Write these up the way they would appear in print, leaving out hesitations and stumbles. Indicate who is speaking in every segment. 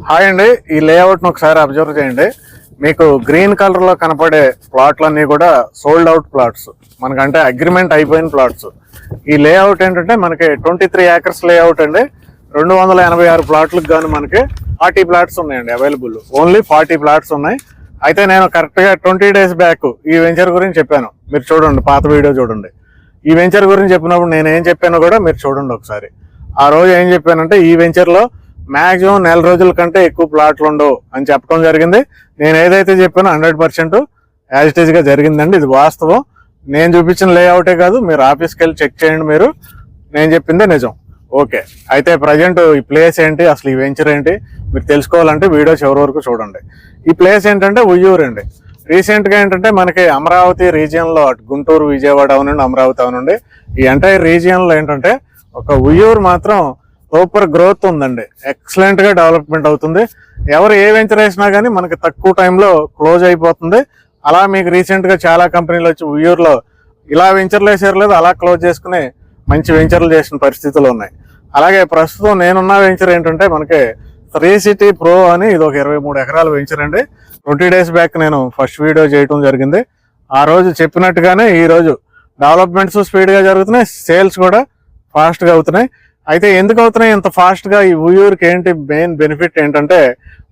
Speaker 1: Hi అండి, ఈ లేఅవుట్ను ఒకసారి అబ్జర్వ్ చేయండి. మీకు గ్రీన్ కలర్లో కనపడే ప్లాట్లన్నీ కూడా సోల్డ్ అవుట్ ప్లాట్స్, మనకంటే అగ్రిమెంట్ అయిపోయిన ప్లాట్స్. ఈ లేఅవుట్ ఏంటంటే మనకి 23 acres లేఅవుట్ అండి. 286 ప్లాట్లకు గాను మనకి 40 ప్లాట్స్ ఉన్నాయండి అవైలబుల్. ఓన్లీ 40 ప్లాట్స్ ఉన్నాయి. అయితే నేను కరెక్ట్గా 20 days బ్యాక్ ఈ వెంచర్ గురించి చెప్పాను. మీరు చూడండి, పాత వీడియో చూడండి. ఈ వెంచర్ గురించి చెప్పినప్పుడు నేను ఏం చెప్పానో కూడా మీరు చూడండి ఒకసారి. ఆ రోజు ఏం చెప్పానంటే ఈ వెంచర్లో మ్యాక్సిమం 4 రోజుల కంటే ఎక్కువ ప్లాట్లు ఉండవు అని చెప్పడం జరిగింది. నేను ఏదైతే చెప్పానో 100% యాజ్ ఇట్ ఈజ్ గా జరిగిందండి. ఇది వాస్తవం. నేను చూపించిన లేఅవుటే కాదు, మీరు ఆఫీస్కి వెళ్ళి చెక్ చేయండి. మీరు నేను చెప్పిందే నిజం. ఓకే, అయితే ప్రజెంట్ ఈ ప్లేస్ ఏంటి, అసలు ఈ వెంచర్ ఏంటి మీరు తెలుసుకోవాలంటే వీడియో చివరి వరకు చూడండి. ఈ ప్లేస్ ఏంటంటే ఉయ్యూరు అండి. రీసెంట్ గా ఏంటంటే మనకి అమరావతి రీజియన్ లో అటు గుంటూరు, విజయవాడ అవనండి, అమరావతి అవనండి, ఈ ఎంటైర్ రీజియన్ లో ఏంటంటే ఒక ఉయ్యూరు మాత్రం సూపర్ గ్రోత్ ఉందండి. ఎక్సలెంట్ గా డెవలప్మెంట్ అవుతుంది. ఎవరు ఏ వెంచర్ వేసినా కానీ మనకి తక్కువ టైంలో క్లోజ్ అయిపోతుంది. అలా మీకు రీసెంట్ గా చాలా కంపెనీలు వచ్చి ఉయ్యూరులో ఇలా వెంచర్లు వేసారు లేదు, అలా క్లోజ్ చేసుకుని మంచి వెంచర్లు చేసిన పరిస్థితులు ఉన్నాయి. అలాగే ప్రస్తుతం నేనున్న వెంచర్ ఏంటంటే మనకి 3 City Pro అని, ఇది ఒక 23 ఎకరాల వెంచర్ అండి. 20 days బ్యాక్ నేను ఫస్ట్ వీడియో చేయడం జరిగింది. ఆ రోజు చెప్పినట్టుగానే ఈ రోజు డెవలప్మెంట్స్ స్పీడ్ గా జరుగుతున్నాయి, సేల్స్ కూడా ఫాస్ట్ గా అవుతున్నాయి. అయితే ఎందుకు అవుతున్నాయి ఇంత ఫాస్ట్ గా? ఈ ఉయ్యూరుకి ఏంటి మెయిన్ బెనిఫిట్ ఏంటంటే,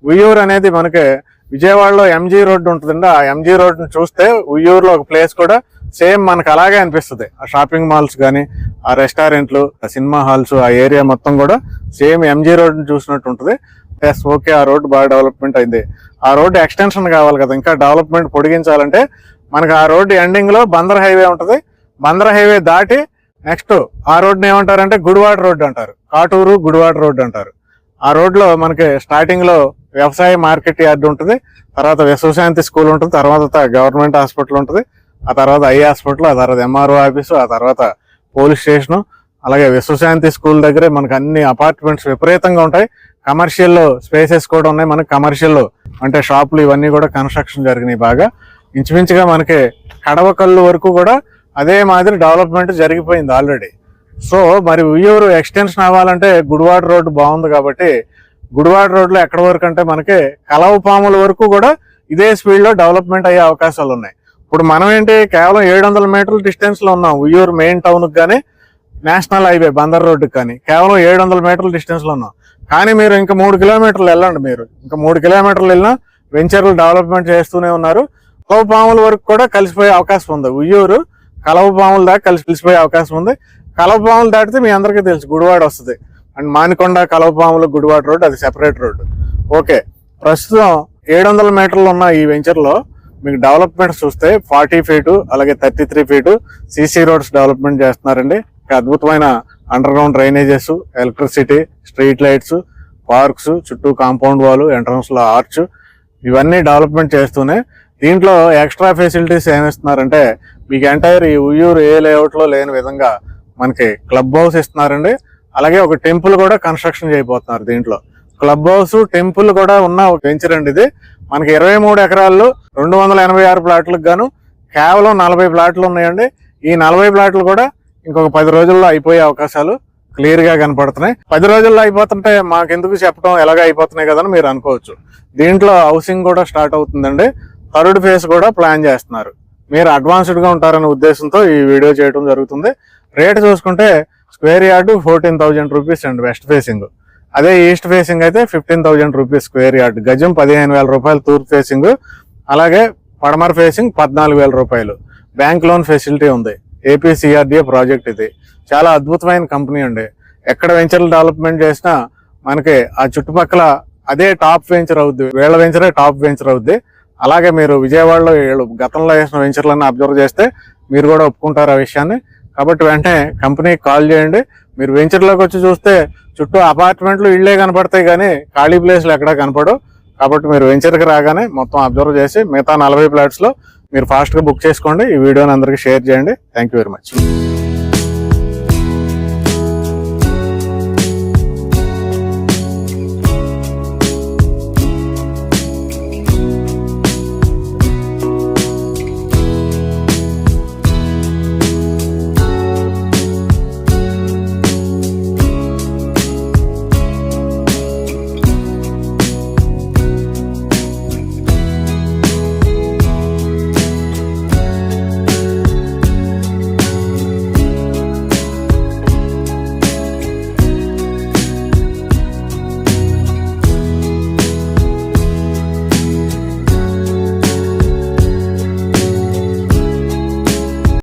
Speaker 1: ఉయ్యూరు అనేది మనకి విజయవాడలో MG రోడ్డు ఉంటుందండి. ఆ MG రోడ్డుని చూస్తే ఉయ్యూరులో ఒక ప్లేస్ కూడా సేమ్ మనకు అలాగే అనిపిస్తుంది. ఆ షాపింగ్ మాల్స్ కానీ, ఆ రెస్టారెంట్లు, ఆ సినిమా హాల్స్, ఆ ఏరియా మొత్తం కూడా సేమ్ MG రోడ్డుని చూసినట్టు ఉంటుంది. ఎస్, ఓకే, ఆ రోడ్డు బాగా డెవలప్మెంట్ అయింది. ఆ రోడ్డు ఎక్స్టెన్షన్ కావాలి కదా, ఇంకా డెవలప్మెంట్ పొడిగించాలంటే మనకి ఆ రోడ్డు ఎండింగ్ లో బందర్ హైవే ఉంటుంది. బందర్ హైవే దాటి నెక్స్ట్ ఆ రోడ్డుని ఏమంటారంటే గుడివాడ రోడ్డు అంటారు. కాటూరు గుడివాడ రోడ్డు అంటారు. ఆ రోడ్లో మనకి స్టార్టింగ్ లో వ్యవసాయ మార్కెట్ యార్డ్ ఉంటుంది, తర్వాత విశ్వశాంతి స్కూల్ ఉంటుంది, తర్వాత గవర్నమెంట్ హాస్పిటల్ ఉంటుంది, ఆ తర్వాత ఐ హాస్పిటల్, ఆ తర్వాత MRO ఆఫీసు, ఆ తర్వాత పోలీస్ స్టేషను. అలాగే విశ్వశాంతి స్కూల్ దగ్గరే మనకి అన్ని అపార్ట్మెంట్స్ విపరీతంగా ఉంటాయి. కమర్షియల్ స్పేసెస్ కూడా ఉన్నాయి. మనకి కమర్షియల్ అంటే షాపులు ఇవన్నీ కూడా కన్స్ట్రక్షన్ జరిగినాయి బాగా. ఇంచుమించుగా మనకి కడవకల్లు వరకు కూడా అదే మాదిరి డెవలప్మెంట్ జరిగిపోయింది ఆల్రెడీ. సో మరి ఉయ్యూరు ఎక్స్టెన్షన్ అవ్వాలంటే గుడివాడ రోడ్డు బాగుంది కాబట్టి గుడివాడ రోడ్లో ఎక్కడి వరకు అంటే మనకి కలవపాముల వరకు కూడా ఇదే స్పీడ్ లో డెవలప్మెంట్ అయ్యే అవకాశాలు ఉన్నాయి. ఇప్పుడు మనం ఏంటి, కేవలం 700 మీటర్ల డిస్టెన్స్ లో ఉన్నాం ఉయ్యూరు మెయిన్ టౌన్ కి కానీ, నేషనల్ హైవే బందర్ రోడ్డుకి కానీ కేవలం 700 మీటర్ల డిస్టెన్స్ లో ఉన్నాం. కానీ మీరు ఇంకా 3 కిలోమీటర్లు వెళ్ళండి, మీరు ఇంకా 3 కిలోమీటర్లు వెళ్ళినా వెంచర్లు డెవలప్మెంట్ చేస్తూనే ఉన్నారు. కలవపాముల వరకు కూడా కలిసిపోయే అవకాశం ఉంది. ఉయ్యూరు కలవపాముల దాకా కలిసిపోయే అవకాశం ఉంది. కలవపాములు దాటితే మీ అందరికీ తెలుసు గుడివాడ వస్తుంది. అండ్ మానికొండ, కలవపాములు, గుడివాడ రోడ్డు అది సెపరేట్ రోడ్డు. ఓకే, ప్రస్తుతం 700 మీటర్లు ఉన్న ఈ వెంచర్ లో మీకు డెవలప్మెంట్స్ చూస్తే 40 feet అలాగే 33 feet CC రోడ్స్ డెవలప్మెంట్ చేస్తున్నారండి. అద్భుతమైన under ground drainages, electricity, street lights, parks, చుట్టూ కాంపౌండ్ వాల్, ఎంట్రన్స్ లో ఆర్చ్, ఇవన్నీ డెవలప్మెంట్ చేస్తూనే దీంట్లో ఎక్స్ట్రా ఫెసిలిటీస్ ఏమిస్తున్నారంటే మీకు ఎంటైర్ ఈ ఉయ్యూరు ఏ లేఅవుట్ లో లేని విధంగా మనకి క్లబ్ హౌస్ ఇస్తున్నారండి. అలాగే ఒక టెంపుల్ కూడా కన్స్ట్రక్షన్ చేయబోతున్నారు. దీంట్లో క్లబ్ హౌస్, టెంపుల్ కూడా ఉన్న ఒక వెంచర్ అండి ఇది. మనకి 23 ఎకరాల్లో 286 ప్లాట్లకు గాను కేవలం 40 ప్లాట్లు ఉన్నాయండి. ఈ 40 ప్లాట్లు కూడా ఇంకొక 10 రోజుల్లో అయిపోయే అవకాశాలు క్లియర్ గా కనపడుతున్నాయి. 10 రోజుల్లో అయిపోతుంటే మాకెందుకు చెప్పడం, ఎలాగ అయిపోతున్నాయి కదా అని మీరు అనుకోవచ్చు. దీంట్లో హౌసింగ్ కూడా స్టార్ట్ అవుతుందండి. 3rd phase కూడా ప్లాన్ చేస్తున్నారు. మీరు అడ్వాన్స్డ్ గా ఉంటారనే ఉద్దేశంతో ఈ వీడియో చేయడం జరుగుతుంది. రేట్ చూసుకుంటే స్క్వేర్ యార్డ్ 14,000 రూపీస్ అండి వెస్ట్ ఫేసింగ్. అదే ఈస్ట్ ఫేసింగ్ అయితే 15,000 రూపీస్ స్క్వేర్ యార్డ్. గజం 15,000 రూపాయలు తూర్పు ఫేసింగ్. అలాగే పడమర ఫేసింగ్ 14,000 రూపాయలు. బ్యాంక్ లోన్ ఫెసిలిటీ ఉంది. APCRDA ప్రాజెక్ట్ ఇది. చాలా అద్భుతమైన కంపెనీ అండి. ఎక్కడ వెంచర్లు డెవలప్మెంట్ చేసినా మనకి ఆ చుట్టుపక్కల అదే టాప్ వెంచర్ అవుద్ది, వీళ్ళ వెంచరే టాప్ వెంచర్ అవుద్ది. అలాగే మీరు విజయవాడలో గతంలో వేసిన వెంచర్లన్నీ అబ్జర్వ్ చేస్తే మీరు కూడా ఒప్పుకుంటారు ఆ విషయాన్ని. కాబట్టి వెంటనే కంపెనీకి కాల్ చేయండి. మీరు వెంచర్లోకి వచ్చి చూస్తే చుట్టూ అపార్ట్మెంట్లు, ఇళ్లే కనపడతాయి కానీ ఖాళీ ప్లేస్లు ఎక్కడా కనపడవు. కాబట్టి మీరు వెంచర్కి రాగానే మొత్తం అబ్జర్వ్ చేసి మిగతా 40 ఫ్లాట్స్ లో మీరు ఫాస్ట్ గా బుక్ చేసుకోండి. ఈ వీడియోని అందరికీ షేర్ చేయండి. Thank you very much.